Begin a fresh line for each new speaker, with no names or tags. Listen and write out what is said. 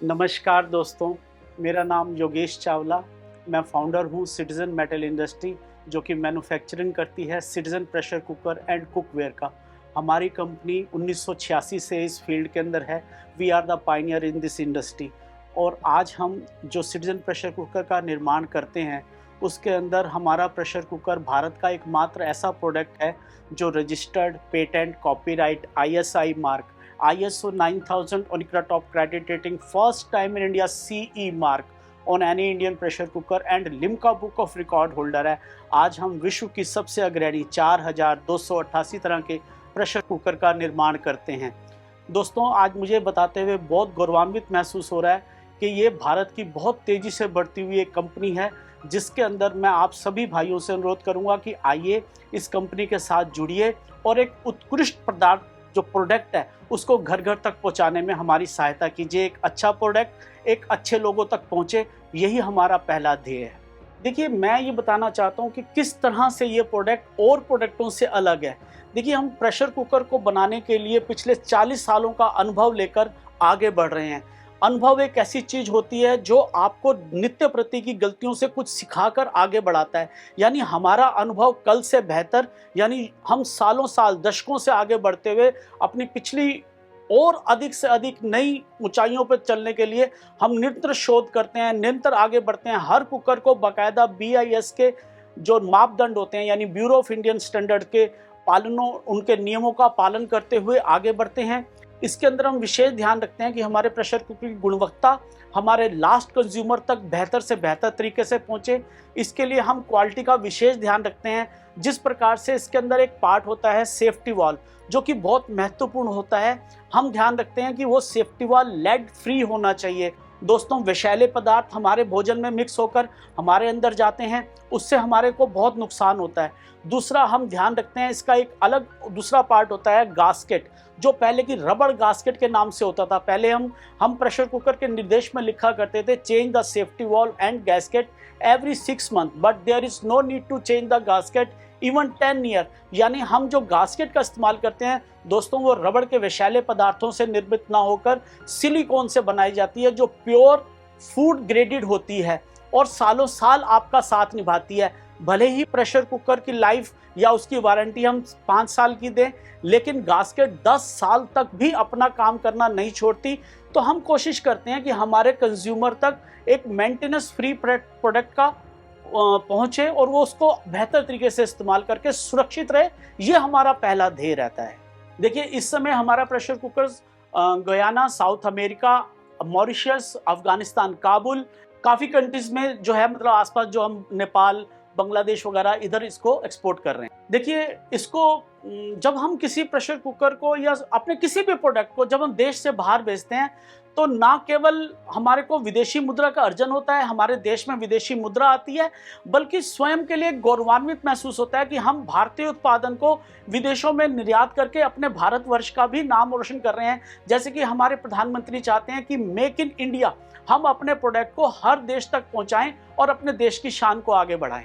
नमस्कार दोस्तों, मेरा नाम योगेश चावला। मैं फाउंडर हूँ सिटीज़न मेटल इंडस्ट्री, जो कि मैन्युफैक्चरिंग करती है citizen pressure cooker and cookware का। हमारी कंपनी 1986 से इस फील्ड के अंदर है। We are the pioneer in this industry. और आज हम जो सिटीज़न प्रेशर कुकर का निर्माण करते हैं, उसके अंदर हमारा प्रेशर कुकर भारत का एकमात्र ऐसा प्रोडक्ट है जो registered, patent, copyright, ISI mark, ISO 9000 ONICRA top credit rating, first time in India CE mark on any Indian pressure cooker and Limca book of record holder है। आज हम विश्व की सबसे अग्रणी 4288 तरह के प्रेशर कुकर का निर्माण करते हैं। दोस्तों, आज मुझे बताते हुए बहुत गौरवान्वित महसूस हो रहा है कि ये भारत की बहुत तेज़ी से बढ़ती हुई एक कंपनी है, जिसके अंदर मैं आप सभी भाइयों से अनुरोध करूंगा कि आइए इस कंपनी के साथ जुड़िए और एक उत्कृष्ट पदार्थ जो प्रोडक्ट है उसको घर घर तक पहुंचाने में हमारी सहायता कीजिए। एक अच्छा प्रोडक्ट एक अच्छे लोगों तक पहुंचे, यही हमारा पहला ध्येय है। देखिए, मैं ये बताना चाहता हूं कि किस तरह से ये प्रोडक्ट और प्रोडक्टों से अलग है। देखिए, हम प्रेशर कुकर को बनाने के लिए पिछले 40 सालों का अनुभव लेकर आगे बढ़ रहे हैं। अनुभव एक ऐसी चीज होती है जो आपको नित्य प्रति की गलतियों से कुछ सिखाकर आगे बढ़ाता है। यानी हमारा अनुभव कल से बेहतर, यानी हम सालों साल, दशकों से आगे बढ़ते हुए अपनी पिछली और अधिक से अधिक नई ऊंचाइयों पर चलने के लिए हम निरंतर शोध करते हैं, निरंतर आगे बढ़ते हैं। हर कुकर को बाकायदा BIS के जो मापदंड होते हैं, यानी ब्यूरो ऑफ इंडियन स्टैंडर्ड के पालनों, उनके नियमों का पालन करते हुए आगे बढ़ते हैं। इसके अंदर हम विशेष ध्यान रखते हैं कि हमारे प्रेशर कुकर की गुणवत्ता हमारे लास्ट कंज्यूमर तक बेहतर से बेहतर तरीके से पहुंचे। इसके लिए हम क्वालिटी का विशेष ध्यान रखते हैं। जिस प्रकार से इसके अंदर एक पार्ट होता है सेफ्टी वाल्व, जो कि बहुत महत्वपूर्ण होता है, हम ध्यान रखते हैं कि वो सेफ्टी वाल्व लेड फ्री होना चाहिए। दोस्तों, विषैले पदार्थ हमारे भोजन में मिक्स होकर हमारे अंदर जाते हैं, उससे हमारे को बहुत नुकसान होता है। दूसरा, हम ध्यान रखते हैं, इसका एक अलग दूसरा पार्ट होता है गास्केट, जो पहले की रबड़ गास्केट के नाम से होता था। पहले हम प्रेशर कुकर के निर्देश में लिखा करते थे, change the safety valve and gasket every 6 month, but there is no need to change the gasket even 10 year. यानी हम जो गास्केट का इस्तेमाल करते हैं दोस्तों, वो रबड़ के विषैले पदार्थों से निर्मित ना होकर सिलिकॉन से बनाई जाती है, जो प्योर फूड ग्रेडेड होती है और सालों साल आपका साथ निभाती है। भले ही प्रेशर कुकर की लाइफ या उसकी वारंटी हम 5 साल की दें, लेकिन गास्केट 10 साल तक भी अपना काम करना नहीं छोड़ती। तो हम कोशिश करते हैं कि हमारे कंज्यूमर तक एक मेंटेनेंस फ्री प्रोडक्ट का पहुंचे और वो उसको बेहतर तरीके से इस्तेमाल करके सुरक्षित रहे। ये हमारा पहला ध्येय रहता है। देखिए, इस समय हमारा pressure cooker Guyana, south America, Mauritius, Afghanistan, Kabul, काफ़ी कंट्रीज़ में जो है, मतलब आसपास जो हम नेपाल, बांग्लादेश वगैरह इधर इसको एक्सपोर्ट कर रहे हैं। देखिए, इसको जब हम किसी प्रेशर कुकर को या अपने किसी भी प्रोडक्ट को जब हम देश से बाहर भेजते हैं, तो ना केवल हमारे को विदेशी मुद्रा का अर्जन होता है, हमारे देश में विदेशी मुद्रा आती है, बल्कि स्वयं के लिए गौरवान्वित महसूस होता है कि हम भारतीय उत्पादन को विदेशों में निर्यात करके अपने भारतवर्ष का भी नाम रोशन कर रहे हैं। जैसे कि हमारे प्रधानमंत्री चाहते हैं कि मेक इन इंडिया, हम अपने प्रोडक्ट को हर देश तक पहुंचाएं और अपने देश की शान को आगे बढ़ाएं।